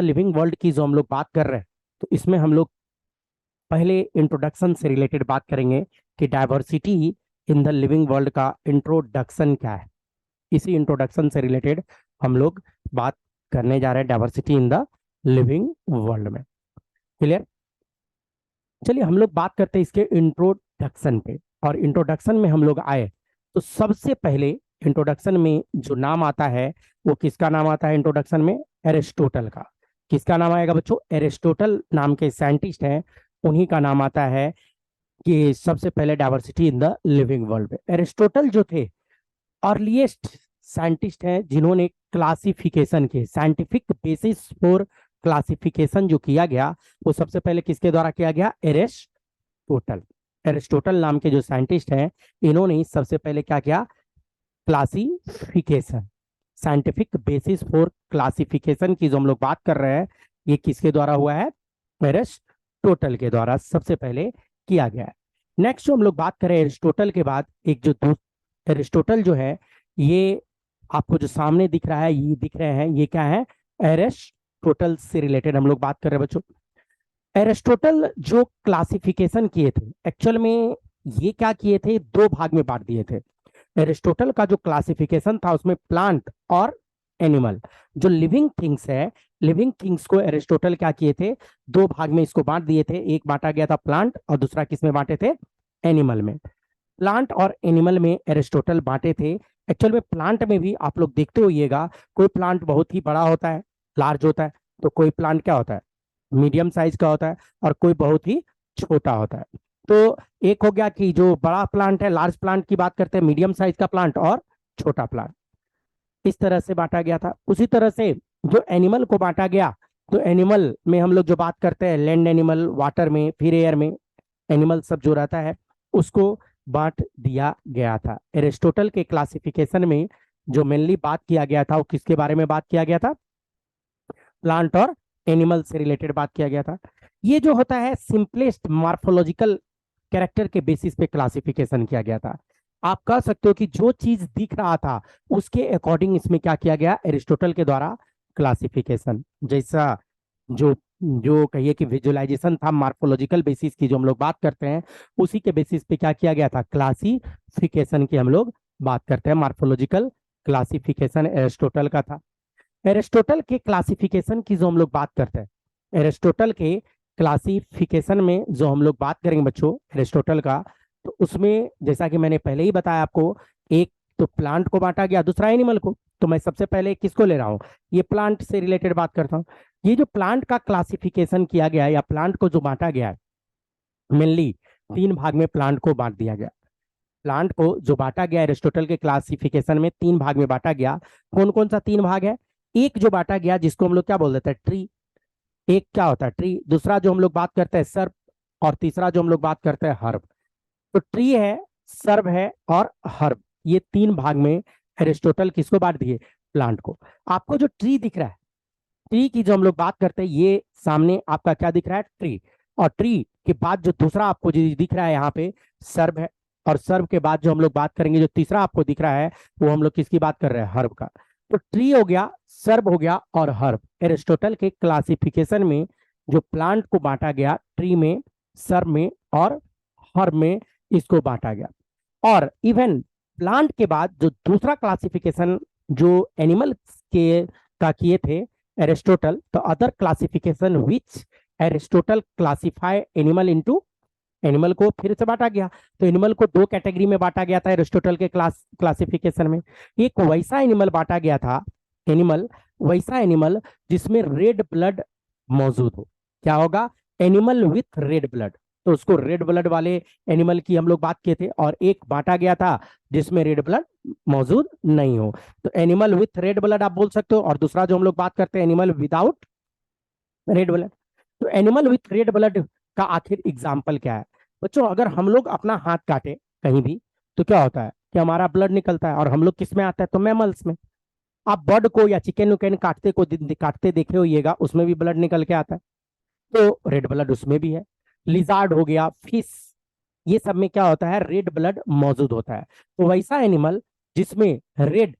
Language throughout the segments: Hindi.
लिविंग वर्ल्ड की जो हम लोग बात कर रहे हैं, तो इसमें हम लोग पहले इंट्रोडक्शन से रिलेटेड बात करेंगे कि diversity in the living world का इंट्रोडक्शन क्या है। इसी इंट्रोडक्शन से रिलेटेड हम लोग बात करने जा रहे हैं diversity in the living world में। क्लियर? चलिए हम लोग बात करते हैं इसके इंट्रोडक्शन पे। और इंट्रोडक्शन में हम लोग आए तो सबसे पहले इंट्रोडक्शन में जो नाम आता है वो किसका नाम आता है इंट्रोडक्शन में? एरिस्टोटल का। किसका नाम आएगा बच्चों? एरिस्टोटल नाम के साइंटिस्ट हैं, उन्हीं का नाम आता है कि सबसे पहले diversity in the living world में। एरिस्टोटल जो थे अर्लीस्ट साइंटिस्ट हैं जिन्होंने क्लासिफिकेशन के साइंटिफिक बेसिस फॉर क्लासिफिकेशन जो किया गया वो सबसे पहले किसके द्वारा किया गया? एरिस्टोटल। एरिस्टोटल नाम के जो साइंटिस्ट हैं इन्होंने ही सबसे पहले क्या किया? Classification, scientific basis for classification की जो हम लोग बात कर रहे हैं ये किसके द्वारा हुआ है? एरिस्टोटल के द्वारा सबसे पहले किया गया है। नेक्स्ट जो हम लोग बात करें एरिस्टोटल के बाद, एक जो एरिस्टोटल जो है ये आपको जो सामने दिख रहा है, ये दिख रहे हैं, ये क्या है? एरिस्टोटल से रिलेटेड हम लोग बात कर रहे हैं बच्चों। एरिस्टोटल जो क्लासिफिकेशन किए थे एक्चुअल में ये क्या किए थे? दो भाग में बांट दिए थे। एरिस्टोटल का जो क्लासिफिकेशन था उसमें प्लांट और एनिमल, जो लिविंग थिंग्स है, लिविंग थिंग्स को एरिस्टोटल क्या किए थे? दो भाग में इसको बांट दिए थे। एक बांटा गया था प्लांट और दूसरा किस में बांटे थे? एनिमल में। प्लांट और एनिमल में एरिस्टोटल बांटे थे। एक्चुअल में प्लांट में भी आप लोग देखते होइएगा, कोई प्लांट बहुत ही बड़ा होता है, लार्ज होता है, तो कोई प्लांट क्या होता है? मीडियम साइज का होता है, और कोई बहुत ही छोटा होता है। तो एक हो गया कि जो बड़ा प्लांट है, लार्ज प्लांट की बात करते हैं, मीडियम साइज का प्लांट और छोटा प्लांट, इस तरह से बांटा गया था। उसी तरह से जो एनिमल को बांटा गया, तो एनिमल में हम लोग जो बात करते हैं लैंड एनिमल, वाटर में, फिर एयर में एनिमल सब जो रहता है उसको बांट दिया गया था। एरिस्टोटल के क्लासिफिकेशन में जो मेनली बात किया गया था वो किसके बारे में बात किया गया था? प्लांट और एनिमल से रिलेटेड बात किया गया था। ये जो होता है सिंपलेस्ट मार्फोलॉजिकल कैरेक्टर के बेसिस पे क्लासिफिकेशन किया गया था। आप कह सकते हो कि जो चीज दिख रहा था उसके अकॉर्डिंग इसमें क्या किया गया? एरिस्टोटल के द्वारा क्लासिफिकेशन। जैसा जो जो कहिए कि विजुअलाइजेशन था मार्फोलॉजिकल बेसिस की जो हम लोग बात करते हैं, उसी के बेसिस पे क्या किया गया था? क्लासिफिकेशन की हम लोग बात करते हैं। मार्फोलॉजिकल क्लासिफिकेशन एरिस्टोटल का था। एरिस्टोटल के क्लासिफिकेशन की जो हम लोग बात करते हैं, एरिस्टोटल के क्लासिफिकेशन में जो हम लोग बात करेंगे बच्चों एरिस्टोटल का, तो उसमें जैसा कि मैंने पहले ही बताया आपको, एक तो प्लांट को बांटा गया, दूसरा एनिमल को। तो मैं सबसे पहले किसको ले रहा हूं? ये प्लांट से रिलेटेड बात करता हूं। ये जो प्लांट का क्लासिफिकेशन किया गया है या प्लांट को जो बांटा गया है, मेनली तीन भाग में प्लांट को बांट दिया गया। प्लांट को जो बांटा गया एरिस्टोटल के क्लासिफिकेशन में तीन भाग में बांटा गया। कौन कौन सा तीन भाग है? एक जो बांटा गया जिसको हम लोग क्या बोल देते हैं? ट्री। एक क्या होता है? ट्री। दूसरा जो हम लोग बात करते हैं सर्प, और तीसरा जो हम लोग बात करते हैं हर्ब। तो ट्री है, सर्ब है और हर्ब, ये तीन भाग में एरिस्टोटल किसको बांट दिए? प्लांट को। आपको जो ट्री दिख रहा है, ट्री की जो हम लोग बात करते हैं, ये सामने आपका क्या दिख रहा है? ट्री। और ट्री के बाद जो दूसरा आपको जो दिख रहा है यहाँ पे, सर्ब है। और सर्ब के बाद जो हम लोग बात करेंगे, जो तीसरा आपको दिख रहा है, वो हम लोग किसकी बात कर रहे हैं? हर्ब का। तो ट्री हो गया, सर्ब हो गया और हर्ब। एरिस्टोटल के क्लासिफिकेशन में जो प्लांट को बांटा गया, ट्री में, सर्ब में और हर्ब में, इसको बांटा गया। और इवन प्लांट के बाद जो दूसरा क्लासिफिकेशन जो एनिमल के का किए थे एरिस्टोटल, तो other classification which Aristotle classify animal into, animal को फिर से बांटा गया। तो एनिमल को दो कैटेगरी में बांटा गया था एरिस्टोटल के क्लासिफिकेशन में। एक वैसा एनिमल बांटा गया था, एनिमल, वैसा एनिमल जिसमें रेड ब्लड मौजूद हो। क्या होगा? एनिमल विथ रेड ब्लड, तो उसको रेड ब्लड वाले एनिमल की हम लोग बात किए थे। और एक बांटा गया था जिसमें रेड ब्लड मौजूद नहीं हो, तो एनिमल विथ रेड ब्लड आप बोल सकते हो। और दूसरा जो हम लोग बात करते हैं एनिमल विदाउट रेड ब्लड। तो एनिमल विथ रेड ब्लड का आखिर एग्जाम्पल क्या है बच्चों? अगर हम लोग अपना हाथ काटे कहीं भी, तो क्या होता है कि हमारा ब्लड निकलता है, और हम लोग किस में आता है? तो मैमल्स में। आप बर्ड को या चिकन उकन काटते देखे होइएगा, उसमें भी ब्लड निकल के आता है, तो रेड ब्लड उसमें भी है। लिजार्ड हो गया, फिश, ये सब में क्या होता है? रेड ब्लड मौजूद होता है। तो वैसा एनिमल जिसमें रेड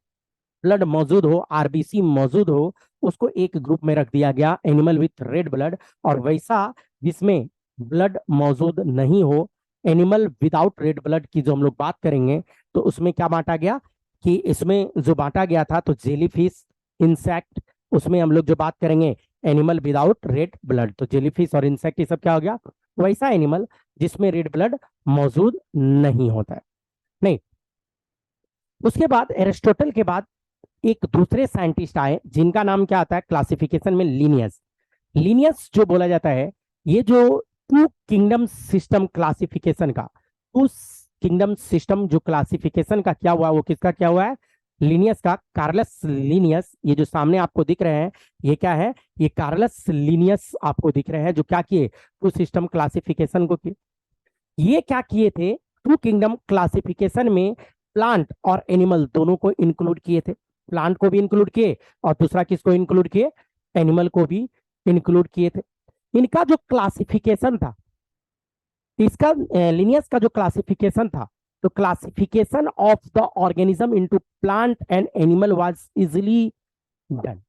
ब्लड मौजूद हो, आरबीसी मौजूद हो, उसको एक ग्रुप में रख दिया गया एनिमल विथ रेड ब्लड। और वैसा जिसमें ब्लड मौजूद नहीं हो, एनिमल विदाउट रेड ब्लड की जो हम लोग बात करेंगे, तो उसमें क्या बांटा गया कि इसमें जो बांटा गया था तो जेलीफिश, इंसेक्ट, उसमें हम लोग जो बात करेंगे एनिमल विदाउट रेड ब्लड, तो जेलीफिश और इंसेक्ट ये सब क्या हो गया, वैसा एनिमल जिसमें रेड ब्लड मौजूद नहीं होता है। नहीं, उसके बाद एरिस्टोटल के बाद एक दूसरे साइंटिस्ट आए जिनका नाम क्या आता है क्लासिफिकेशन में, लीनियस। लीनियस जो बोला जाता है, ये जो टू किंगडम सिस्टम क्लासिफिकेशन का, टू किंगडम सिस्टम जो क्लासिफिकेशन का क्या हुआ, वो किसका क्या हुआ है, लीनियस का। कार्लस लीनियस, ये जो सामने आपको दिख रहे हैं ये क्या है, ये कार्लस लीनियस आपको दिख रहे हैं, जो क्या किए, टू सिस्टम क्लासिफिकेशन को किए। ये क्या किए थे, टू किंगडम क्लासिफिकेशन में प्लांट और एनिमल दोनों को इंक्लूड किए थे। प्लांट को भी इंक्लूड किए और दूसरा किसको इंक्लूड किए, एनिमल को भी इंक्लूड किए थे। इनका जो क्लासिफिकेशन था, इसका लिनियस का जो क्लासिफिकेशन था, तो classification of the organism into plant and animal was easily done.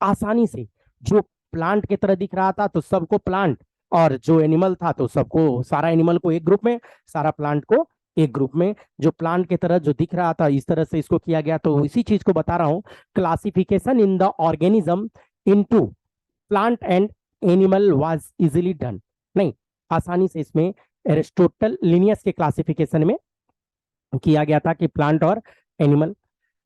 आसानी से, जो प्लांट की तरह दिख रहा था तो सबको प्लांट, और जो एनिमल था तो सबको, सारा एनिमल को एक ग्रुप में, सारा प्लांट को एक ग्रुप में। जो प्लांट की तरह जो दिख रहा था इस तरह से इसको किया गया, तो इसी चीज को बता रहा हूं, classification in the organism into plant and animal was easily done. नहीं, आसानी से इसमें एरिस्टोटल लिनियस के क्लासिफिकेशन में किया गया था कि प्लांट और एनिमल।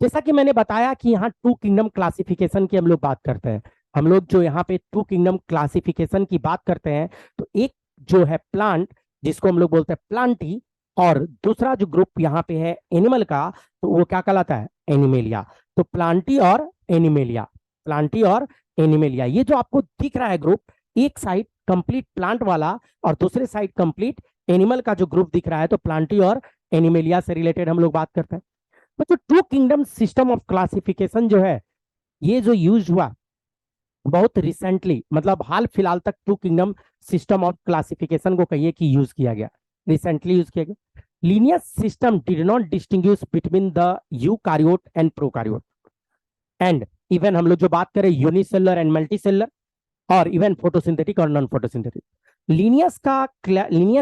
जैसा कि मैंने बताया कि यहाँ टू किंगडम क्लासिफिकेशन की हम लोग बात करते हैं, हम लोग जो यहाँ पे टू किंगडम क्लासिफिकेशन की बात करते हैं, तो एक जो है प्लांट, जिसको हम लोग बोलते हैं प्लांटी, और दूसरा जो ग्रुप यहाँ पे है एनिमल का, तो वो क्या कहलाता है, एनिमेलिया। तो प्लांटी और एनिमेलिया, प्लांटी और एनिमेलिया, ये जो आपको दिख रहा है ग्रुप, एक साइड कंप्लीट प्लांट वाला और दूसरे साइड कंप्लीट एनिमल का जो ग्रुप दिख रहा है, तो प्लांटी और एनिमेलिया से रिलेटेड हम लोग बात करते हैं। तो जो two kingdom system of classification जो है, ये जो यूज हुआ बहुत रिसेंटली, मतलब हाल फिलहाल तक two kingdom system of classification को कहिए कि यूज किया गया, रिसेंटली यूज किया गया। Linear system did not distinguish between the eukaryote and prokaryote, and even हम लोग जो बात करें यूनिसेलुलर एंड मल्टीसेलुलर, और इवन फोटोसिंथेटिक और नॉन फोटोसिंथेटिक। लीनियस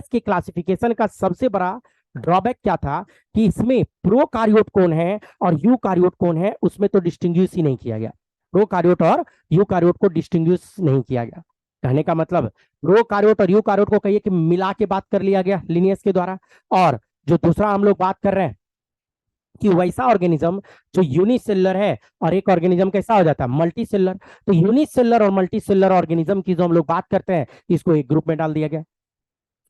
के क्लासिफिकेशन का सबसे बड़ा ड्रॉबैक क्या था कि इसमें प्रोकारियोट कौन है और यूकारियोट कौन है, उसमें तो डिस्टिंग्विश ही नहीं किया गया। प्रोकारियोट और यूकारियोट को डिस्टिंग्विश नहीं किया गया। कहने का मतलब, प्रोकारियोट और यूकारियोट को कहिए कि मिला के बात कर लिया गया लिनियस के द्वारा। और जो दूसरा हम लोग बात कर रहे हैं कि वैसा ऑर्गेनिज्म जो यूनिसेलुलर है, और एक ऑर्गेनिज्म कैसा हो जाता है, मल्टी सेलुलर। तो यूनिसेलुलर और मल्टी सेलुलर ऑर्गेनिज्म की जो हम लोग बात करते हैं, इसको एक ग्रुप में डाल दिया गया।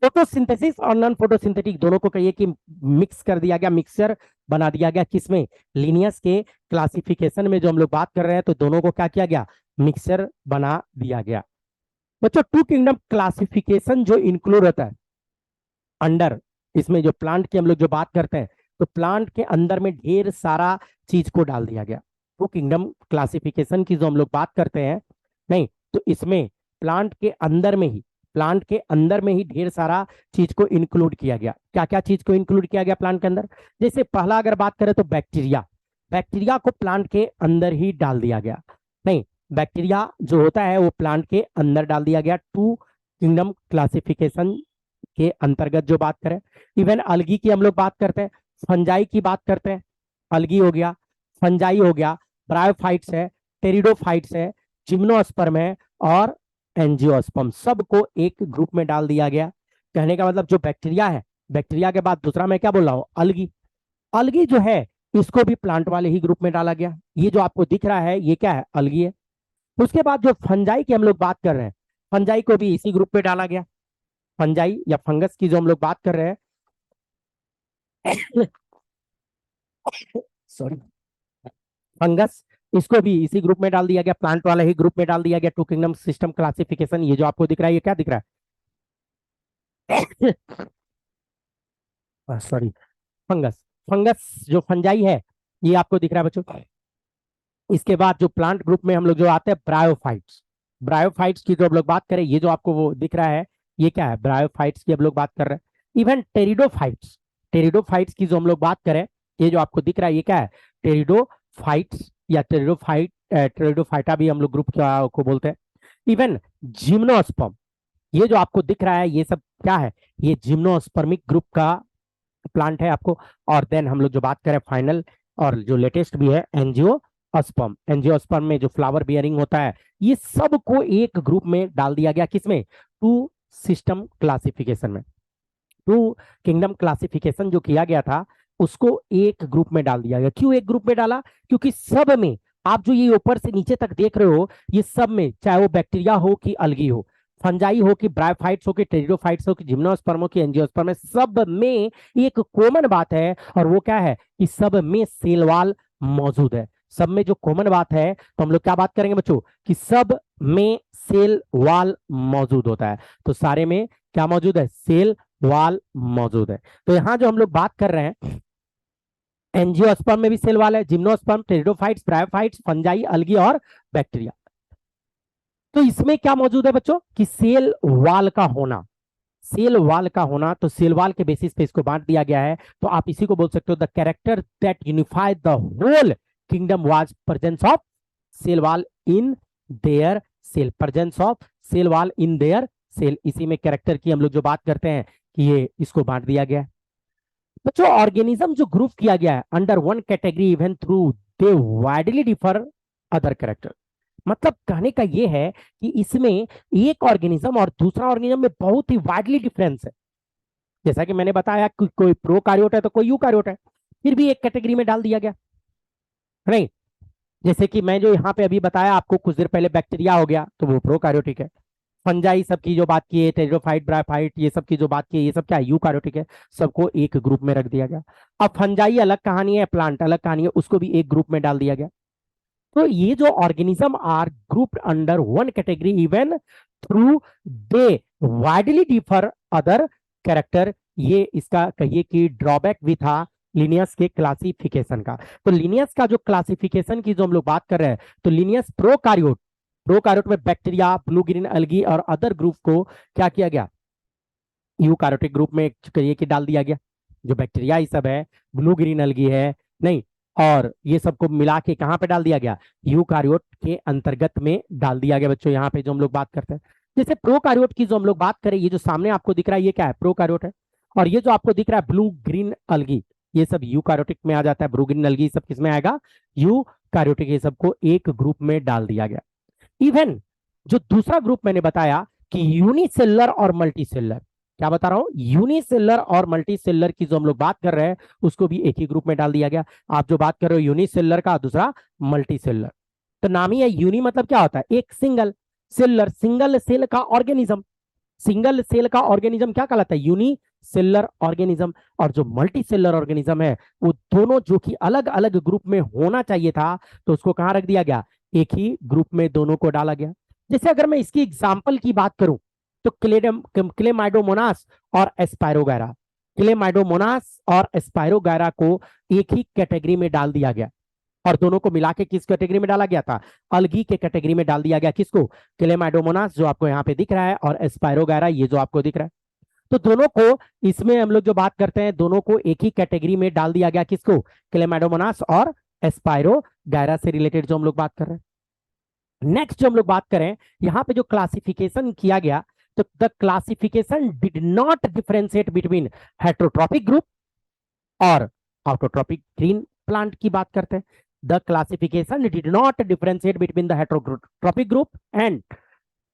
फोटोसिंथेसिस और नॉन फोटोसिंथेटिक दोनों को कहिए कि मिक्स कर दिया गया, मिक्सचर बना दिया गया, किसमें, लिनियस के क्लासिफिकेशन में जो हम लोग बात कर रहे हैं, तो दोनों को क्या किया गया, मिक्सचर बना दिया गया। बच्चों, टू किंगडम क्लासिफिकेशन जो इंक्लूड होता है अंडर, इसमें जो प्लांट की हम लोग जो बात करते हैं, तो प्लांट के अंदर में ढेर सारा चीज को डाल दिया गया। टू किंगडम क्लासिफिकेशन की जो हम लोग बात करते हैं, नहीं, तो इसमें प्लांट के अंदर में ही, प्लांट के अंदर में ही ढेर सारा चीज को इंक्लूड किया गया। क्या क्या चीज को इंक्लूड किया गया प्लांट के अंदर, जैसे पहला अगर बात करें तो बैक्टीरिया, बैक्टीरिया को प्लांट के अंदर ही डाल दिया गया। नहीं, बैक्टीरिया जो होता है वो प्लांट के अंदर डाल दिया गया टू किंगडम क्लासिफिकेशन के अंतर्गत जो बात करें। इवन अलगी की हम लोग बात करते हैं, फंजाई की बात करते हैं, अलगी हो गया, फंजाई हो गया, ब्रायोफाइट्स है, टेरिडोफाइट्स है, जिम्नोस्पर्म है, और एंजियोस्पर्म, सबको एक ग्रुप में डाल दिया गया। कहने का मतलब, जो बैक्टीरिया है, बैक्टीरिया के बाद दूसरा मैं क्या बोल रहा हूँ, अलगी, अलगी जो है इसको भी प्लांट वाले ही ग्रुप में डाला गया। ये जो आपको दिख रहा है ये क्या है, अलगी है। उसके बाद जो फंजाई की हम लोग बात कर रहे हैं, फंजाई को भी इसी ग्रुप में डाला गया। फंजाई या फंगस की जो हम लोग बात कर रहे हैं, सॉरी, फंगस, इसको भी इसी ग्रुप में डाल दिया गया, प्लांट वाला ही ग्रुप में डाल दिया गया। टू किंगडम सिस्टम क्लासिफिकेशन, ये जो आपको दिख रहा है ये क्या दिख रहा है, सॉरी, फंगस, फंगस जो फंजाई है ये आपको दिख रहा है बच्चों। इसके बाद जो प्लांट ग्रुप में हम लोग जो आते हैं, ब्रायोफाइट्स, ब्रायोफाइट्स की जो हम लोग बात करें, ये जो आपको वो दिख रहा है ये क्या है, ब्रायोफाइट्स की हम लोग बात कर रहे हैं। इवन टेरिडोफाइट्स, टेरिडोफाइट्स की जो हम लोग बात करें, ये जो आपको दिख रहा है ये क्या है, टेरिडो फाइट्स या टेरिडोफाइटा भी हम लोग ग्रुप को बोलते हैं। इवन जिम्नोस्पर्म, ये जो आपको दिख रहा है ये सब क्या है, ये जिम्नोस्पर्मिक ग्रुप का प्लांट है आपको। और देन हम लोग जो बात करें फाइनल और जो लेटेस्ट भी है एंजियोस्पर्म, एंजियोस्पर्म में जो फ्लावर बियरिंग होता है, ये सब को एक ग्रुप में डाल दिया गया, किसमें, टू सिस्टम क्लासिफिकेशन में। टू किंगडम क्लासिफिकेशन जो किया गया था उसको एक ग्रुप में डाल दिया गया। क्यों एक ग्रुप में डाला, क्योंकि सब में आप जो ये ऊपर से नीचे तक देख रहे हो, ये सब में चाहे वो बैक्टीरिया हो कि अलगी हो, फंजाई हो कि ब्रायोफाइट्स हो कि टेरिडोफाइट्स हो कि जिम्नोस्पर्म हो कि एंजियोस्पर्म, सब में एक कॉमन बात है, और वो क्या है कि सब में सेल वॉल मौजूद है। सब में जो कॉमन बात है, तो हम लोग क्या बात करेंगे बच्चों, कि सब में सेल वॉल मौजूद होता है। तो सारे में क्या मौजूद है, सेल वॉल मौजूद है। तो यहां जो हम लोग बात कर रहे हैं, एंजियोस्पर्म में भी सेल वॉल है, जिम्नोस्पर्म, टेरिडोफाइट्स, ब्रायोफाइट्स, फंजाई, अलगी और बैक्टीरिया। तो इसमें क्या मौजूद है बच्चों, कि सेल वॉल का होना, सेल वॉल का होना। तो सेल वॉल के बेसिस पे इसको बांट दिया गया है। तो आप इसी को बोल सकते हो the character that unified the whole kingdom was presence of cell wall in their cell, presence of cell wall in their cell. इसी में कैरेक्टर की हम लोग जो बात करते हैं कि ये इसको बांट दिया गया है बच्चों। ऑर्गेनिज्म जो ग्रुप किया गया है under one category even through they widely differ other character, मतलब कहने का ये है कि इसमें एक ऑर्गेनिज्म और दूसरा ऑर्गेनिज्म में बहुत ही वाइडली डिफरेंस है। जैसा कि मैंने बताया कि कोई प्रोकार्योट है तो कोई यूकार्योट है, फिर भी एक कैटेगरी में डाल दिया गया, नहीं। जैसे कि मैं जो यहाँ पे अभी बताया आपको कुछ देर पहले, बैक्टीरिया हो गया तो वो प्रोकार्योटिक है। फंजाई सब की जो बात की है, टेरिडोफाइट, ब्रायोफाइट, ये सब की जो बात की है, ये सब क्या है, यूकार्योटिक है। सबको एक ग्रुप में रख दिया गया। अब फंजाई अलग कहानी है, प्लांट अलग कहानी है, उसको भी एक ग्रुप में डाल दिया गया। तो ये जो organism are grouped under one category even through they widely differ other character, ये इसका कहिए कि ड्रॉबैक भी था लिनियस के क्लासिफिकेशन का। तो लिनियस का जो क्लासिफिकेशन की जो हम लोग बात कर रहे हैं, तो लिनियस प्रोकार्योट, प्रोकार्योट में बैक्टीरिया, ब्लू ग्रीन अलगी और अदर ग्रुप को क्या किया गया, यूकार्योटिक ग्रुप में कहिए कि डाल दिया गया। जो बैक्टीरिया ये सब है, ब्लू ग्रीन अलगी है, नहीं, और ये सबको मिला के कहां पे डाल दिया गया, यूकार्योट के अंतर्गत में डाल दिया गया बच्चों। यहाँ पे जो हम लोग बात करते हैं, जैसे प्रोकार्योट की जो हम लोग बात करें, ये जो सामने आपको दिख रहा है ये क्या है, प्रोकार्योट है। और ये जो आपको दिख रहा है ब्लू ग्रीन अलगी, ये सब यूकार्योटिक में आ जाता है। ब्लू ग्रीन अलगी सब किस में आएगा, यूकार्योटिक। ये सबको एक ग्रुप में डाल दिया गया। इवन जो दूसरा ग्रुप मैंने बताया कि यूनिसेलर और मल्टीसेलर, क्या बता रहा हूं, यूनिसेलर और मल्टीसेलर की जो हम लोग बात कर रहे हैं उसको भी एक ही ग्रुप में डाल दिया गया। आप जो बात कर रहे हो यूनिसेलर का, दूसरा मल्टीसेलर। तो नाम ही है यूनि, मतलब क्या होता है, एक सिंगल, सेलर सिंगल सेल का ऑर्गेनिज्म, सिंगल सेल का ऑर्गेनिज्म क्या कहलाता है, यूनिसेलर ऑर्गेनिज्म। और जो मल्टी सेलर ऑर्गेनिज्म है वो दोनों जो कि अलग अलग ग्रुप में होना चाहिए था, तो उसको कहां रख दिया गया, एक ही ग्रुप में दोनों को डाला गया। जैसे अगर मैं इसकी एग्जाम्पल की बात करूं, तो क्लेमाइडोमोनास और एस्पायरोगैरा, क्लेमाइडोमोनास और एस्पायरोगैरा को एक ही कैटेगरी में डाल दिया गया, और दोनों को मिला के किस कैटेगरी में डाला गया था, अलगी के कैटेगरी में डाल दिया गया। किसको, क्लेमाइडोमोनास जो आपको यहाँ पे दिख रहा है, और एस्पायरोगैरा ये जो आपको दिख रहा है। तो दोनों को इसमें हम लोग जो बात करते हैं, दोनों को एक ही कैटेगरी में डाल दिया गया, किसको, क्लेमाइडोमोनास और एस्पायरोगैरा से रिलेटेड जो हम लोग बात कर रहे हैं। नेक्स्ट जो हम लोग बात करें, यहाँ पे जो क्लासिफिकेशन किया गया, तो the classification did not differentiate between heterotrophic group और ऑटोट्रॉपिक ग्रीन प्लांट की बात करते हैं। The classification did not differentiate between the heterotrophic group and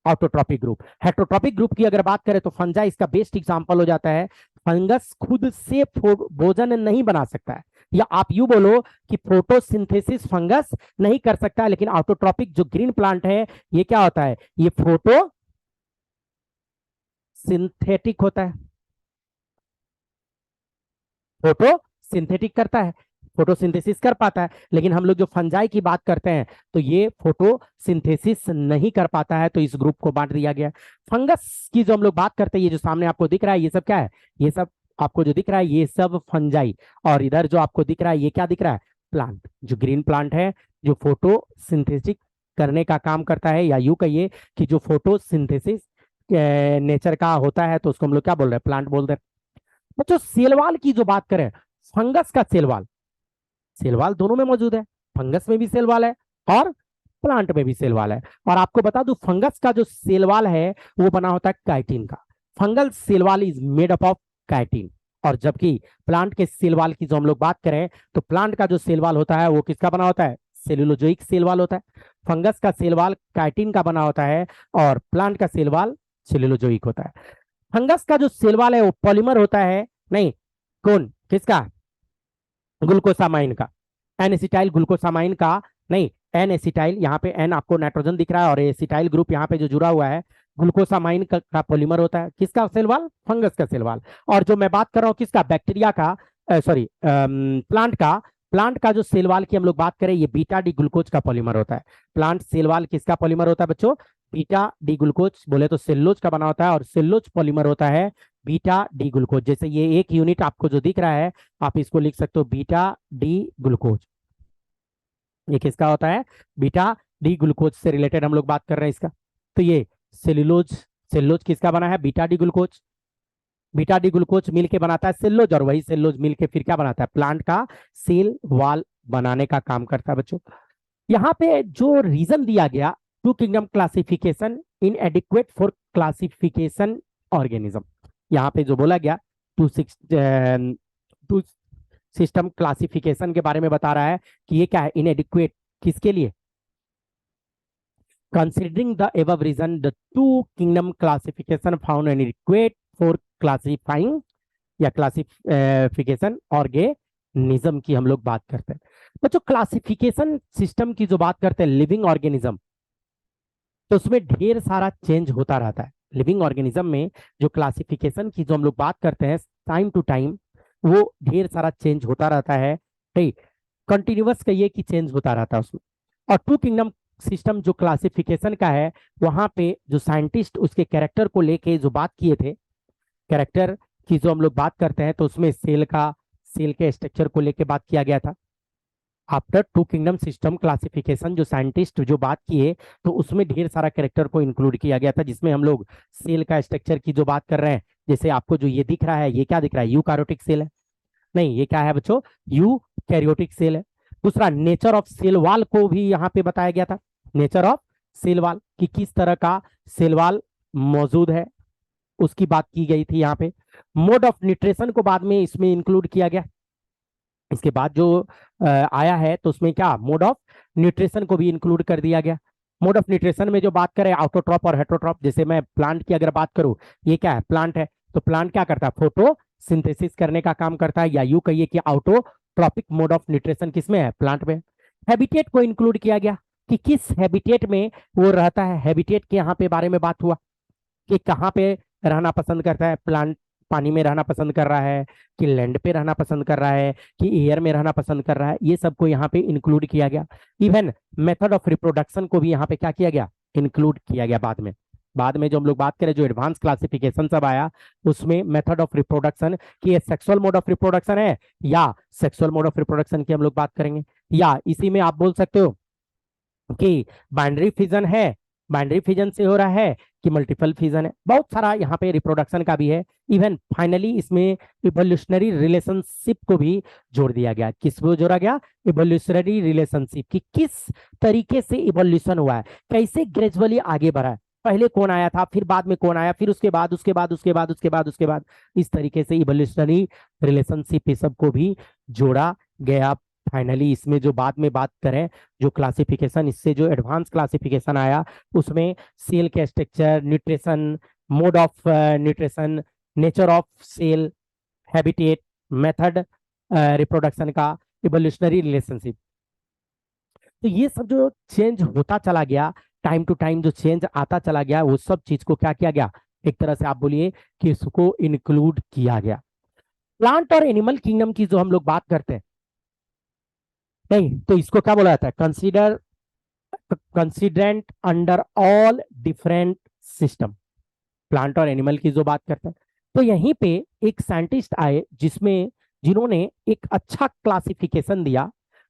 autotrophic group. Heterotrophic group की अगर बात करें तो फंजाई इसका बेस्ट एग्जांपल हो जाता है। फंगस खुद से भोजन नहीं बना सकता है, या आप यू बोलो कि फोटोसिंथेसिस फंगस नहीं कर सकता है, लेकिन ऑटोट्रॉपिक जो ग्रीन प्लांट है ये क्या होता है, ये फोटो सिंथेटिक होता है, फोटो सिंथेटिक करता है, फोटोसिंथेसिस कर पाता है। लेकिन हम लोग जो फंजाई की बात करते हैं तो ये फोटोसिंथेसिस नहीं कर पाता है, तो इस ग्रुप को बांट दिया गया। फंगस की जो हम लोग बात करते हैं, ये जो सामने आपको दिख रहा है ये सब क्या है, ये सब आपको जो दिख रहा है ये सब फंजाई। और इधर जो आपको दिख रहा है ये क्या दिख रहा है, प्लांट, जो ग्रीन प्लांट है जो फोटोसिंथेसिस करने का काम करता है, या यूं कहिए कि जो फोटोसिंथेसिस नेचर का होता है, तो उसको हम लोग क्या बोल रहे हैं, प्लांट बोल रहे हैं। बच्चों सेलवाल की जो बात करें, फंगस का सेलवाल, सेलवाल दोनों में मौजूद है, फंगस में भी सेल वाल है और प्लांट में भी सेल वाल है। और आपको बता दूं, फंगस का जो सेल वाल है वो बना होता है काइटिन का। Fungal cell wall is made up of chitin. और जबकि प्लांट के सेल वाल की जो हम लोग बात करें तो प्लांट का जो सेल वाल होता है वो किसका बना होता है? सेलुलोजोइक सेल वाल होता है। फंगस का सेल वाल काइटिन का बना होता है और प्लांट का सेल वाल सेलुलोजोइक होता है। फंगस का जो सेल वाल है वो पॉलीमर होता है, नहीं, कौन किसका? ग्लूकोसामाइन का। एन एसिटाइल ग्लूकोसामाइन का नहीं, एन एसिटाइल, यहाँ पे एन आपको नाइट्रोजन दिख रहा है और एसिटाइल ग्रुप यहाँ पे जो जुड़ा हुआ है ग्लूकोसामाइन का पॉलीमर होता है। किसका सेल वाल? फंगस का सेल वाल। और जो मैं बात कर रहा हूँ किसका? बैक्टीरिया का, सॉरी प्लांट का। प्लांट का जो सेल वाल की हम लोग बात करें ये बीटा डी ग्लूकोज का पॉलीमर होता है। प्लांट सेल वाल किसका पॉलीमर होता है बच्चों? बीटा डी ग्लूकोज, बोले तो सेल्लोज का बना होता है और सेल्लोज पॉलीमर होता है बीटा डी ग्लूकोज। जैसे ये एक यूनिट आपको जो दिख रहा है आप इसको लिख सकते हो बीटा डी ग्लूकोज। ये किसका होता है? बीटा डी ग्लूकोज से रिलेटेड हम लोग बात कर रहे हैं इसका। तो ये सेल्यूलोज, सेल्यूलोज किसका बना है? Beta D glucose. Beta D glucose मिलके बनाता है सेल्यूलोज और वही सेल्यूलोज मिलके फिर क्या बनाता है? प्लांट का सेल वाल बनाने का काम करता है बच्चों। यहाँ पे जो रीजन दिया गया, two kingdom classification inadequate for classification organism, यहाँ पे जो बोला गया टू सिस्टम क्लासिफिकेशन के बारे में बता रहा है कि ये क्या है? इनएडिक्वेट किसके लिए? Considering the above reason the two kingdom classification found inadequate for classifying या क्लासिफिकेशन ऑर्गेनिज्म की हम लोग बात करते हैं। बच्चों क्लासिफिकेशन सिस्टम की जो बात करते हैं लिविंग ऑर्गेनिज्म, तो उसमें ढेर सारा चेंज होता रहता है। लिविंग ऑर्गेनिज्म में जो क्लासिफिकेशन की जो हम लोग बात करते हैं टाइम टू टाइम वो ढेर सारा चेंज होता रहता है, ठीक, कंटिन्यूअस कहिए कि चेंज होता रहता है उसमें। और टू किंगडम सिस्टम जो क्लासिफिकेशन का है वहां पे जो साइंटिस्ट उसके कैरेक्टर को लेके जो बात किए थे, कैरेक्टर की जो हम लोग बात करते हैं तो उसमें सेल के स्ट्रक्चर को लेके बात किया गया था। After two kingdom system classification जो साइंटिस्ट जो बात किए तो उसमें ढेर सारा कैरेक्टर को इंक्लूड किया गया था, जिसमें हम लोग सेल का स्ट्रक्चर की जो बात कर रहे हैं, जैसे आपको जो ये दिख रहा है ये क्या दिख रहा है? यूकारियोटिक सेल है, नहीं ये क्या है बच्चों? यूकैरियोटिक सेल है। दूसरा नेचर ऑफ सेल वाल को भी यहाँ पे बताया गया था, नेचर ऑफ सेल वाल कि किस तरह का सेल वाल मौजूद है उसकी बात की गई थी यहाँ पे। मोड ऑफ न्यूट्रिशन को बाद में इसमें इंक्लूड किया गया। इसके बाद जो आया है तो उसमें क्या? मोड ऑफ न्यूट्रिशन को भी इंक्लूड कर दिया गया। मोड ऑफ न्यूट्रिशन में जो बात करें ऑटोट्रॉप और हेटरोट्रॉप, जैसे मैं प्लांट की अगर बात करूं, ये क्या है? प्लांट है, तो प्लांट क्या करता है? फोटो सिंथेसिस करने का काम करता है, या यूं कहिए कि ऑटोट्रॉपिक मोड ऑफ न्यूट्रिशन किसमें है? प्लांट में। हैबिटेट को इंक्लूड किया गया कि किस हैबिटेट में वो रहता है। हैबिटेट के यहाँ पे बारे में बात हुआ कि कहाँ पे रहना पसंद करता है प्लांट, पानी में रहना पसंद कर रहा है कि लैंड पे रहना पसंद कर रहा है कि एयर में रहना पसंद कर रहा है, ये सबको यहाँ पे इंक्लूड किया गया। इवन मेथड ऑफ रिप्रोडक्शन को भी यहाँ पे क्या किया गया? इंक्लूड किया गया। बाद में जो हम लोग बात करें जो एडवांस क्लासिफिकेशन सब आया उसमें मेथड ऑफ रिप्रोडक्शन कि ये सेक्सुअल मोड ऑफ रिप्रोडक्शन है या सेक्सुअल मोड ऑफ रिप्रोडक्शन की हम लोग बात करेंगे, या इसी में आप बोल सकते हो कि बाइनरी फिजन है, बाइनरी फिजन से हो रहा है कि मल्टीपल फिजन है। बहुत सारा यहाँ पे रिप्रोडक्शन का भी है। इवन फाइनली इसमें इवोल्यूशनरी रिलेशनशिप को भी जोड़ दिया गया। किसको जोड़ा गया? इवोल्यूशनरी रिलेशनशिप की किस तरीके से इवोल्यूशन हुआ है, कैसे ग्रेजुअली आगे बढ़ा है, पहले कौन आया था, फिर बाद में कौन आया, फिर उसके बाद उसके बाद उसके बाद उसके बाद उसके बाद, इस तरीके से इवोल्यूशनरी रिलेशनशिप ये सब को भी जोड़ा गया। फाइनली इसमें जो बाद में बात करें जो क्लासिफिकेशन, इससे जो एडवांस क्लासिफिकेशन आया उसमें सेल के structure, nutrition, mode of nutrition, nature of cell, habitat, method reproduction का, इवोल्यूशनरी रिलेशनशिप, तो ये सब जो चेंज होता चला गया टाइम टू टाइम, जो चेंज आता चला गया वो सब चीज को क्या किया गया? एक तरह से आप बोलिए कि इसको इंक्लूड किया गया। प्लांट और एनिमल किंगडम की जो हम लोग बात करते हैं, नहीं तो इसको क्या बोला जाता है? Considered under all different system. Plant और एनिमल की जो बात करते हैं तो यहीं पे एक साइंटिस्ट आए जिन्होंने एक अच्छा क्लासिफिकेशन दिया।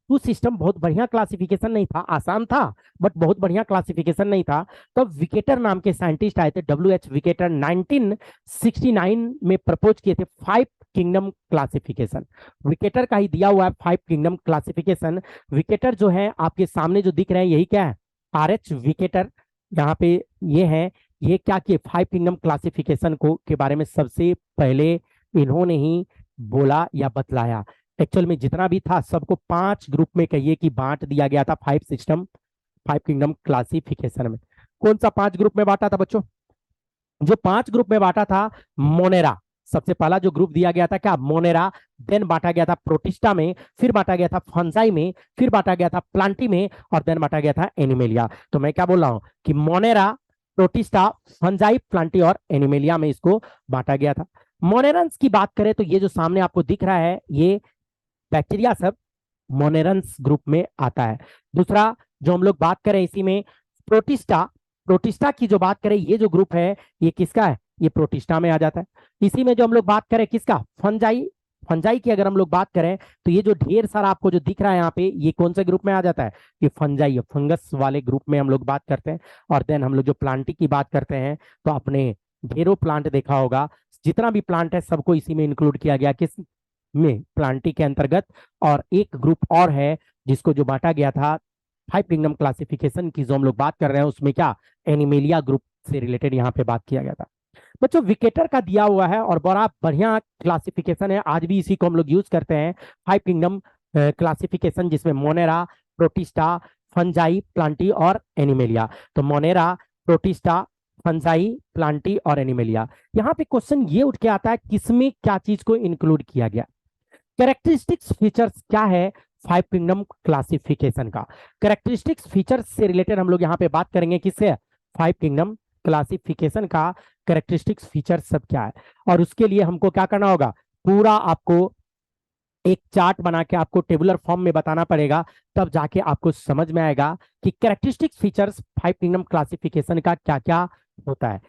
वो सिस्टम बहुत बढ़िया क्लासिफिकेशन नहीं था, आसान था बट बहुत बढ़िया क्लासिफिकेशन नहीं था। तो विकेटर नाम के साइंटिस्ट आए थे, WH विकेटर 1969 में प्रपोज किए थे 5 किंगडम क्लासिफिकेशन। विकेटर का ही दिया हुआ है 5 किंगडम क्लासिफिकेशन। विकेटर जो है आपके सामने जो दिख रहे हैं यही क्या है, RH विकेटर। यहाँ पे ये है, ये क्या किए 5 किंगडम क्लासिफिकेशन को के बारे में सबसे पहले इन्होंने ही बोला या बतलाया। एक्चुअल में जितना भी था सबको 5 ग्रुप में कहिए कि बांट दिया गया था 5 किंगडम क्लासिफिकेशन में। कौन सा 5 ग्रुप में बांटा था बच्चों? जो 5 ग्रुप में बांटा था, मोनेरा सबसे पहला जो ग्रुप दिया गया था क्या, मोनेरा। देन बांटा गया था प्रोटिस्टा में, फिर बांटा गया था फंजाई में, फिर बांटा गया था प्लांटी में, और देन बांटा गया था एनिमेलिया। तो मैं क्या बोल रहा हूं कि मोनेरा, प्रोटिस्टा, फंजाई, प्लांटी और एनिमेलिया में इसको बांटा गया था। मोनेरंस की बात करें तो ये जो सामने आपको दिख रहा है ये बैक्टीरिया सब मोनेरंस ग्रुप में आता है। दूसरा जो हम लोग बात करें इसी में प्रोटिस्टा, प्रोटिस्टा की जो बात करें ये जो ग्रुप है ये किसका है, ये प्रोटिस्टा में आ जाता है। इसी में जो हम लोग बात करें किसका, फंजाई, फंजाई की अगर हम लोग बात करें तो ये जो ढेर सारा आपको जो दिख रहा है यहाँ पे ये कौन से ग्रुप में आ जाता है, ये फंजाई, फंगस वाले ग्रुप में हम लोग बात करते हैं। और देन हम लोग जो प्लांटी की बात करते हैं तो आपने ढेरों प्लांट देखा होगा, जितना भी प्लांट है सबको इसी में इंक्लूड किया गया, किस में, प्लांटी के अंतर्गत। और एक ग्रुप और है जिसको जो बांटा गया था 5 किंगडम क्लासिफिकेशन की जो हम लोग बात कर रहे हैं उसमें क्या, एनिमेलिया ग्रुप से रिलेटेड यहाँ पे बात किया गया था। बच्चों विकेटर का दिया हुआ है और बड़ा बढ़िया क्लासिफिकेशन है, आज भी इसी को हम लोग यूज करते हैं 5 किंगडम क्लासिफिकेशन, जिसमें मोनेरा, प्रोटिस्टा, फंजाई, प्लांटी और एनिमेलिया। तो मोनेरा, प्रोटिस्टा, फंजाई, प्लांटी और एनिमेलिया। यहाँ पे क्वेश्चन ये उठ के आता है किसमें क्या चीज को इंक्लूड किया गया। कैरेक्टरिस्टिक्स फीचर्स क्या है 5 किंगडम क्लासिफिकेशन का, कैरेक्टरिस्टिक्स फीचर्स से रिलेटेड हम लोग यहाँ पे बात करेंगे किससे, 5 किंगडम क्लासिफिकेशन का कैरेक्टरिस्टिक्स फीचर्स सब क्या है। और उसके लिए हमको क्या करना होगा, पूरा आपको एक चार्ट बना के आपको टेबुलर फॉर्म में बताना पड़ेगा, तब जाके आपको समझ में आएगा कि कैरेक्टरिस्टिक्स फीचर्स 5 किंगडम क्लासिफिकेशन का क्या क्या होता है।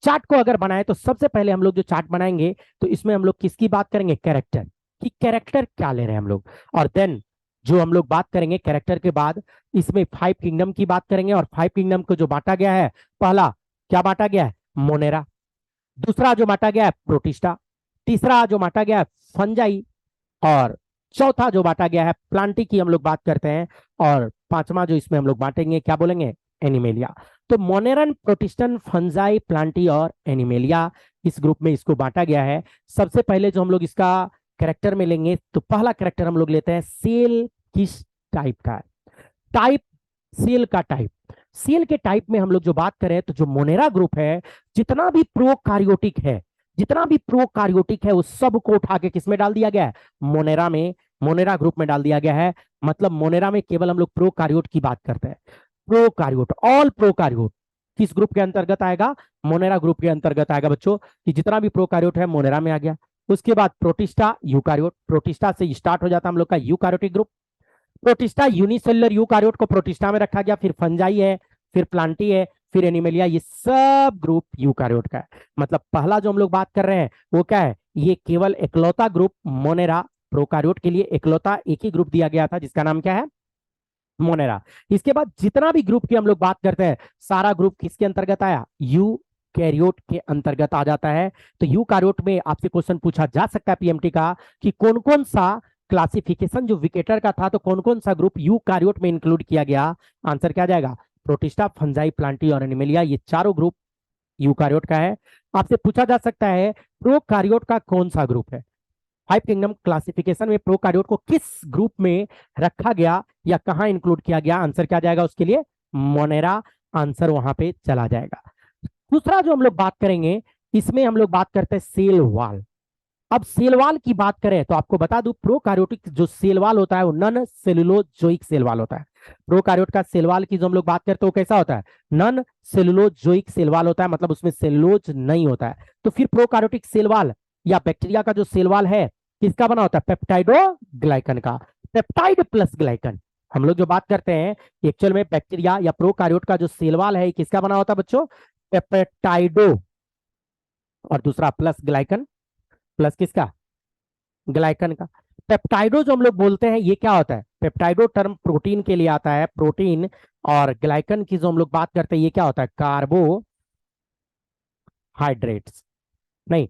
चार्ट को अगर बनाए तो सबसे पहले हम लोग जो चार्ट बनाएंगे तो इसमें हम लोग किसकी बात करेंगे, कैरेक्टर कि कैरेक्टर क्या ले रहे हैं हम लोग। और देन जो हम लोग बात करेंगे कैरेक्टर के बाद इसमें 5 किंगडम की बात करेंगे। और 5 किंगडम को जो बांटा गया है, पहला क्या बांटा गया है, मोनेरा। दूसरा जो बांटा गया है प्रोटिस्टा। तीसरा जो बांटा गया है फंजाई। और चौथा जो बांटा गया है प्लांटी की हम लोग बात करते हैं। और पांचवा जो इसमें हम लोग बांटेंगे क्या बोलेंगे, एनिमेलिया। तो मोनेरन, प्रोटिस्टन, फंजाई, प्लांटी और एनिमेलिया इस ग्रुप में इसको बांटा गया है। सबसे पहले जो हम लोग इसका कैरेक्टर में लेंगे तो पहला कैरेक्टर हम लोग लेते हैं सेल किस टाइप का है, टाइप, सेल का टाइप। सेल के टाइप में हम लोग जो बात करें तो जो मोनेरा ग्रुप है, जितना भी प्रोकार्योटिक है, जितना भी प्रोकार्योटिक है उस सब को उठा के किसमें डाल दिया गया है, मोनेरा में, मोनेरा ग्रुप में डाल दिया गया है। मतलब मोनेरा में केवल हम लोग प्रोकार्योट की बात करते हैं। प्रोकार्योट, ऑल प्रोकार्योट किस ग्रुप के अंतर्गत आएगा, मोनेरा ग्रुप के अंतर्गत आएगा बच्चों, कि जितना भी प्रोकार्योट है मोनेरा में आ गया। उसके बाद प्रोटिस्टा, यूकार्योट, प्रोटिस्टा से स्टार्ट हो जाता है हम लोग का यूकार्योटिक ग्रुप। प्रोटिस्टा यूनिसेलुलर यूकार्योट को प्रोटिस्टा में रखा गया, फिर फंजाई है, फिर प्लांटी है, फिर एनिमेलिया, ये सब ग्रुप यूकार्योट का है। मतलब पहला जो हम लोग बात कर रहे हैं वो क्या है, ये केवल इकलौता ग्रुप मोनेरा, प्रोकार्योट के लिए इकलौता एक ही ग्रुप दिया गया था जिसका नाम क्या है, मोनेरा। इसके बाद जितना भी ग्रुप की हम लोग बात करते हैं सारा ग्रुप किसके अंतर्गत आया, यू कैरियोट के अंतर्गत आ जाता है। तो यू कैरियोट में आपसे क्वेश्चन पूछा जा सकता है पीएमटी का कि कौन कौन सा क्लासिफिकेशन जो विकेटर का था तो कौन कौन सा ग्रुप यू कैरियोट में इंक्लूड किया गया। आंसर क्या जाएगा, प्रोटिस्टा, फंजाई, प्लांटी और एनिमेलिया, ये चारों ग्रुप यूकार्योट का है। आपसे पूछा जा सकता है प्रोकार्योट का कौन सा ग्रुप है। 5 किंगडम क्लासिफिकेशन में प्रोकार्योट को किस ग्रुप में रखा गया या कहां इंक्लूड किया गया, आंसर क्या जाएगा उसके लिए, मोनेरा, आंसर वहां पे चला जाएगा। दूसरा जो हम लोग बात करेंगे इसमें हम लोग बात करते हैं सेल वाल। अब सेल वाल की बात करें तो आपको बता दूं प्रोकार्योटिक जो सेल वाल होता है वो नन सेलुलोजोइक सेल वाल होता है। प्रोकार्योट का सेल वाल की जो हम लोग बात करते हैं वो कैसा होता है, नन सेलुलोजोइक सेल वाल होता है, मतलब उसमें सेलुलोज नहीं होता है। तो फिर प्रोकार्योटिक सेल वाल या बैक्टीरिया का जो सेल वाल है किसका बना होता है, पेप्टाइडो ग्लाइकन का, पेप्टाइड प्लस ग्लाइकन। हम लोग जो बात करते हैं एक्चुअल में बैक्टीरिया या प्रोकार्योट का जो सेल वाल है किसका बना होता है बच्चों, पेप्टाइडो और दूसरा प्लस ग्लाइकन, प्लस किसका, ग्लाइकन का। पेप्टाइडो जो हम लोग बोलते हैं ये क्या होता है, पेप्टाइडो टर्म प्रोटीन के लिए आता है, प्रोटीन। और ग्लाइकन की जो हम लोग बात करते हैं ये क्या होता है, कार्बोहाइड्रेट्स, नहीं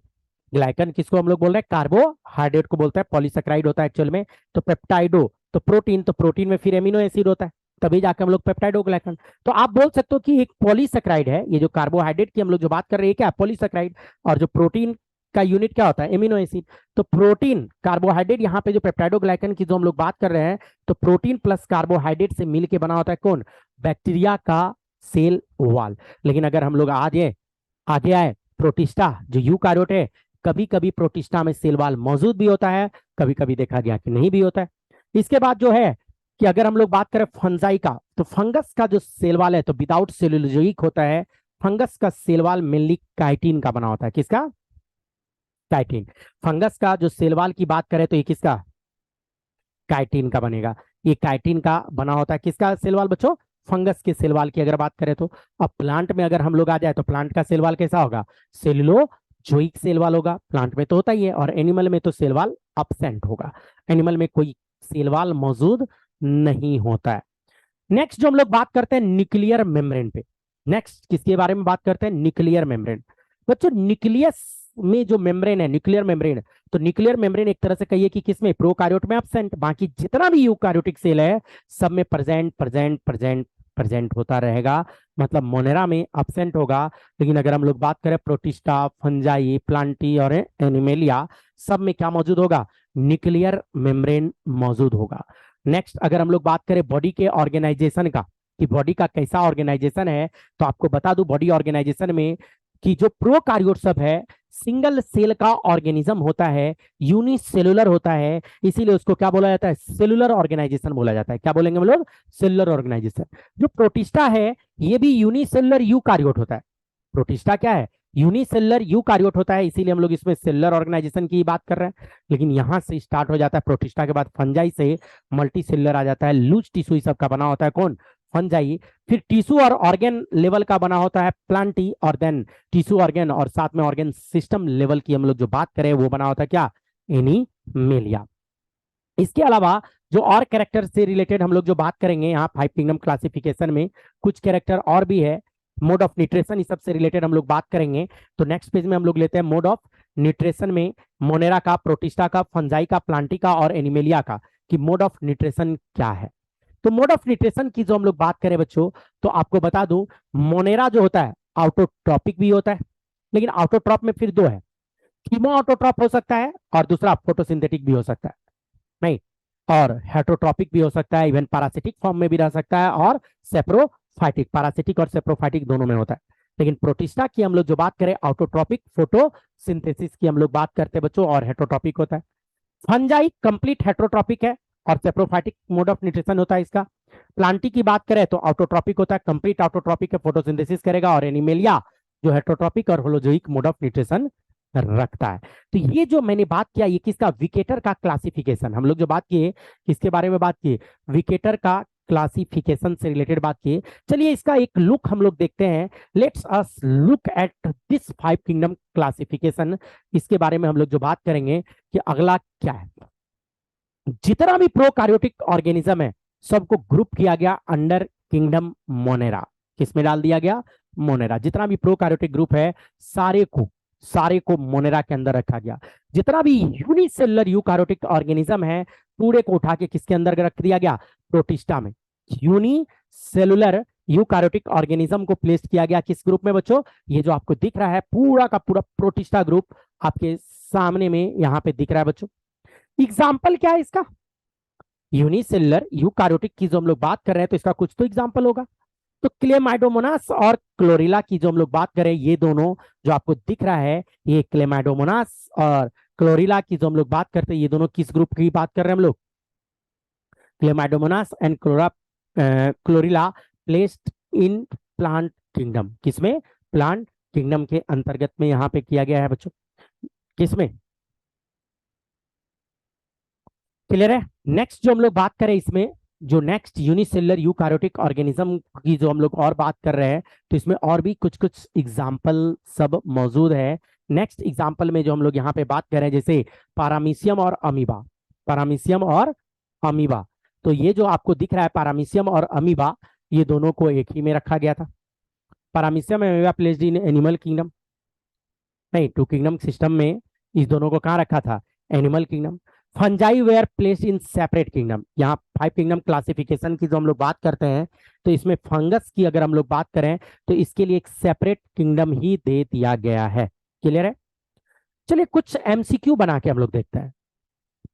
ग्लाइकन किसको हम लोग बोल रहे हैं, कार्बोहाइड्रेट को बोलते हैं, पॉलीसेकेराइड होता है एक्चुअल में। तो पेप्टाइडो तो प्रोटीन में फिर एमिनो एसिड होता है, तभी जाकर हम लोग पेप्टाइडो ग्लाइकन। तो आप बोल सकते हो कि एक पॉलीसेकेराइड है, ये जो कार्बोहाइड्रेट की हम लोग जो बात कर रहे हैं क्या, पॉलीसेकेराइड। और जो प्रोटीन का यूनिट क्या होता है, एमिनो एसिड। तो प्रोटीन कार्बोहाइड्रेट, यहाँ पे जो पेप्टाइडो ग्लाइकन की जो हम लोग बात कर रहे हैं, तो प्रोटीन प्लस कार्बोहाइड्रेट से मिलके बना होता है कौन, बैक्टीरिया का सेल वॉल। लेकिन अगर हम लोग आगे आए, प्रोटिस्टा जो यूकारियोट है, कभी कभी प्रोटिस्टा में सेल वॉल मौजूद भी होता है, कभी कभी देखा गया कि नहीं भी होता है। इसके बाद जो है कि अगर हम लोग बात करें फंजाई का, तो फंगस का जो सेल वॉल है तो विदाउट सेलुलोजिक होता है। फंगस का सेल वॉल मेनली काइटिन का बना होता है, किसका, काइटिन। फंगस का जो सेल वॉल की बात करें तो ये किसका, काइटिन का बनेगा। ये काइटिन का बना होता है, किसका सेल वॉल बच्चों, फंगस के सेल वॉल की अगर बात करें तो। अब प्लांट में अगर हम लोग आ जाए तो प्लांट का सेल वॉल कैसा होगा, सेलुलोजोइक सेल वॉल होगा, प्लांट में तो होता ही है। और एनिमल में तो सेल वॉल अब्सेंट होगा, एनिमल में कोई सेल वॉल मौजूद नहीं होता है। नेक्स्ट जो हम लोग बात करते हैं न्यूक्लियर मेम्ब्रेन पे, नेक्स्ट किसके बारे में बात करते हैं, न्यूक्लियर मेम्ब्रेन। बच्चों न्यूक्लियस में जो मेम्ब्रेन है, न्यूक्लियर मेम्ब्रेन, तो न्यूक्लियर मेम्ब्रेन एक तरह से कहिए कि किसमें, प्रोकार्योट में एब्सेंट, बाकी जितना भी यूकार्योटिक सेल है सब में प्रेजेंट प्रेजेंट प्रेजेंट प्रेजेंट होता रहेगा, मतलब मोनेरा में एब्सेंट होगा। लेकिन अगर हम लोग बात करें प्रोटिस्टा, फंजाई, प्लांटी और एनिमेलिया, सब में क्या मौजूद होगा, न्यूक्लियर मेम्ब्रेन मौजूद होगा। नेक्स्ट अगर हम लोग बात करें बॉडी के ऑर्गेनाइजेशन का, कि बॉडी का कैसा ऑर्गेनाइजेशन है, तो आपको बता दूं बॉडी ऑर्गेनाइजेशन में कि जो प्रोकार्योट सब है सिंगल सेल का ऑर्गेनिज्म होता है, यूनिसेलुलर होता है, इसीलिए उसको क्या बोला जाता है, सेलुलर ऑर्गेनाइजेशन बोला जाता है। क्या बोलेंगे हम लोग, सेलुलर ऑर्गेनाइजेशन। जो प्रोटिस्टा है ये भी यूनिसेलुलर यूकार्योट होता है। प्रोटिस्टा क्या है, यूनिसेलुलर यूकार्योट होता है, इसीलिए हम लोग इसमें सेलुलर ऑर्गेनाइजेशन की बात कर रहे हैं। लेकिन यहां से स्टार्ट हो जाता है प्रोटिस्टा के बाद फंजाई से मल्टी सेलुलर आ जाता है, लूज टिश्यू सब का बना होता है कौन, फंजाई। फिर टिश्यू और ऑर्गेन लेवल का बना होता है प्लांटी, और देन टिश्यू ऑर्गेन और साथ में ऑर्गेन सिस्टम लेवल की हम लोग जो बात करें वो बना होता है क्या, एनीमेलिया। इसके अलावा जो और कैरेक्टर से रिलेटेड हम लोग जो बात करेंगे यहाँ 5 किंगडम क्लासिफिकेशन में, कुछ कैरेक्टर और भी है। मोड ऑफ न्यूट्रिशन इस सबसे रिलेटेड हम लोग बात करेंगे। तो नेक्स्ट पेज में हम लोग लेते हैं मोड ऑफ न्यूट्रिशन में मोनेरा का, प्रोटिस्टा का, फंजाई का, प्लांटी का और एनिमेलिया का, कि मोड ऑफ न्यूट्रिशन क्या है। तो मोड ऑफ न्यूट्रिशन की जो हम लोग बात करें बच्चों, तो आपको बता दूं मोनेरा जो होता है ऑटोट्रॉपिक भी होता है, लेकिन ऑटोट्रॉप में फिर दो है, कीमो ऑटोट्रॉप हो सकता है और दूसरा फोटोसिंथेटिक भी हो सकता है, नहीं, और हेटरोट्रॉपिक भी हो सकता है, इवन पैरासिटिक फॉर्म में भी रह सकता है, और सेप्रोफाइटिक, पैरासिटिक और सेप्रोफाइटिक दोनों में होता है। लेकिन प्रोटिस्टा की हम लोग जो बात करें ऑटोट्रॉपिक फोटोसिंथेसिस की हम लोग बात करते हैं बच्चों, और हेटरोट्रॉपिक होता है। फंजाई कंप्लीट हेटरोट्रॉपिक है और सेप्रोफाइटिक मोड ऑफ न्यूट्रिशन होता है इसका। प्लांटी की बात करें तो ऑटोट्रॉपिक होता है, कंप्लीट ऑटोट्रॉपिक है, फोटोसिंथेसिस करेगा। और एनिमेलिया जो हेटरोट्रॉपिक और होलोजोइक मोड ऑफ न्यूट्रिशन रखता है। तो ये जो मैंने बात किया ये किसका, विकेटर का क्लासिफिकेशन, हम लोग जो बात किए किसके बारे में बात किए, विकेटर का क्लासिफिकेशन से रिलेटेड बात किए। चलिए इसका एक लुक हम लोग देखते हैं, let's us look at this 5 kingdom classification. इसके बारे में हम लोग जो बात करेंगे कि अगला क्या है, जितना भी प्रोकार्योटिक ऑर्गेनिज्म है सबको ग्रुप किया गया अंडर किंगडम मोनेरा, किसमें डाल दिया गया, मोनेरा। जितना भी प्रोकार्योटिक ग्रुप है सारे को मोनेरा के अंदर रखा गया। जितना भी यूनिसेलुलर यूकार्योटिक ऑर्गेनिज्म है पूरे को उठा के किसके अंदर रख दिया गया, प्रोटिस्टा में। यूनिसेलुलर यूकार्योटिक ऑर्गेनिज्म को प्लेस किया गया किस ग्रुप में बच्चों, ये जो आपको दिख रहा है पूरा का पूरा प्रोटिस्टा ग्रुप आपके सामने में यहां पे दिख रहा है बच्चों। एग्जाम्पल क्या है इसका, यूनिसेलुलर यूकार्योटिक की जो हम लोग बात कर रहे हैं तो इसका कुछ तो एग्जाम्पल होगा। तो क्लेमाइडोमोनास और क्लोरिला की जो हम लोग बात करें, ये दोनों जो आपको दिख रहा है, ये क्लेमाइडोमोनास और क्लोरिला की जो हम लोग बात करते हैं, ये दोनों किस ग्रुप की बात कर रहे हैं हम लोग, Chlamydomonas and chlorella placed in plant kingdom, किसमें, प्लांट किंगडम के अंतर्गत में यहां पे किया गया है बच्चों, किसमें, क्लियर है। नेक्स्ट जो हम लोग बात करें इसमें, जो नेक्स्ट यूनिसेलुलर यूकार्योटिक ऑर्गेनिज्म की जो हम लोग और बात कर रहे हैं, तो इसमें और भी कुछ कुछ एग्जाम्पल सब मौजूद है। नेक्स्ट एग्जाम्पल में जो हम लोग यहाँ पे बात कर रहे हैं, जैसे पारामीशियम और अमीबा, पारामीशियम और अमीबा। तो ये जो आपको दिख रहा है पारामीशियम और अमीबा, ये दोनों को एक ही में रखा गया था। Paramecium amoeba placed in animal kingdom, नहीं, टू किंगडम सिस्टम में इस दोनों को कहाँ रखा था, animal kingdom. Fungi were placed in separate kingdom, यहाँ 5 किंगडम क्लासिफिकेशन की जो हम लोग बात करते हैं, तो इसमें फंगस की अगर हम लोग बात करें तो इसके लिए एक सेपरेट किंगडम ही दे दिया गया है। क्लियर है? चलिए कुछ एमसीक्यू बना के हम लोग देखते हैं।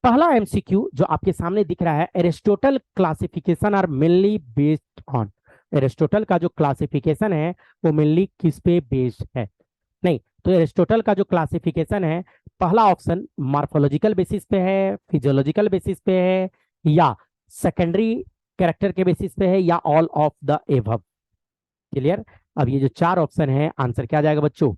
पहला एमसीक्यू जो आपके सामने दिख रहा है, Aristotle classification are mainly based on, Aristotle का जो क्लासिफिकेशन है वो मेनली किस पे बेस्ड है? नहीं, तो एरिस्टोटल का जो क्लासिफिकेशन है, पहला ऑप्शन मार्फोलॉजिकल बेसिस पे है, फिजियोलॉजिकल बेसिस पे है, या सेकेंडरी कैरेक्टर के बेसिस पे है, या all of the above. Clear? अब ये जो 4 ऑप्शन है, आंसर क्या आ जाएगा बच्चों?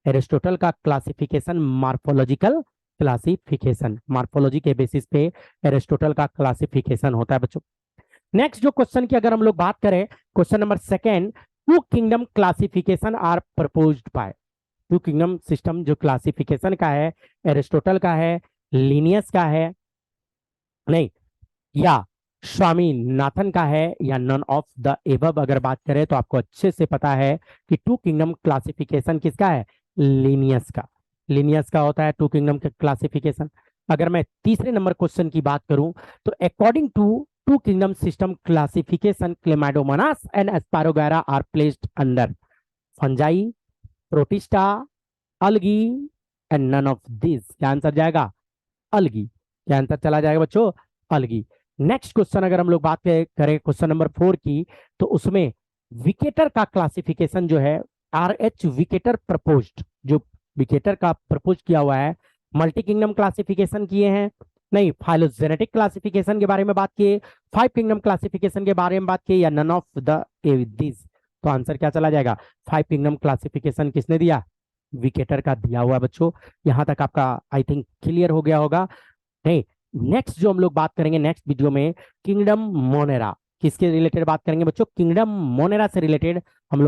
एरिस्टोटल का क्लासिफिकेशन मार्फोलॉजिकल क्लासिफिकेशन, मार्फोलॉजी के बेसिस पे एरिस्टोटल का क्लासिफिकेशन होता है बच्चों। नेक्स्ट जो क्वेश्चन की अगर हम लोग बात करें, question number second, two kingdom classification are proposed by, two kingdom system जो क्लासिफिकेशन का है, एरिस्टोटल का है, लिनियस का है, नहीं, या स्वामीनाथन का है, या नन ऑफ द एबव। अगर बात करें तो आपको अच्छे से पता है कि टू किंगडम क्लासिफिकेशन किसका है, लिनियस का, लिनियस का होता है टू किंगडम का क्लासिफिकेशन। अगर मैं तीसरे नंबर क्वेश्चन की बात करूं तो according to two kingdom system classification, chlamydomonas and spirogyra are placed under fungi, protista, algae and none of this. क्या आंसर जाएगा? अलगी। क्या आंसर चला जाएगा बच्चों? अलगी। नेक्स्ट क्वेश्चन अगर हम लोग बात करें क्वेश्चन नंबर 4 की, तो उसमें विकेटर का क्लासिफिकेशन जो है, आर एच विकेटर प्रपोज्ड, जो विकेटर का प्रपोज किया हुआ है, मल्टी किंगडम क्लासिफिकेशन किए हैं, नहीं, फाइलोजेनेटिक क्लासिफिकेशन के बारे में बात किए, 5 किंगडम क्लासिफिकेशन के बारे में बात की, या नन ऑफ द दिस। तो आंसर क्या चला जाएगा? 5 किंगडम क्लासिफिकेशन किसने दिया? विकेटर का दिया हुआ बच्चों। यहां तक आपका आई थिंक क्लियर हो गया होगा। नहीं, नेक्स्ट जो हम लोग बात करेंगे नेक्स्ट वीडियो में, किंगडम मोनेरा, किसके रिलेटेड बात करेंगे बच्चों? किंगडम मोनेरा से रिलेटेड हम लोग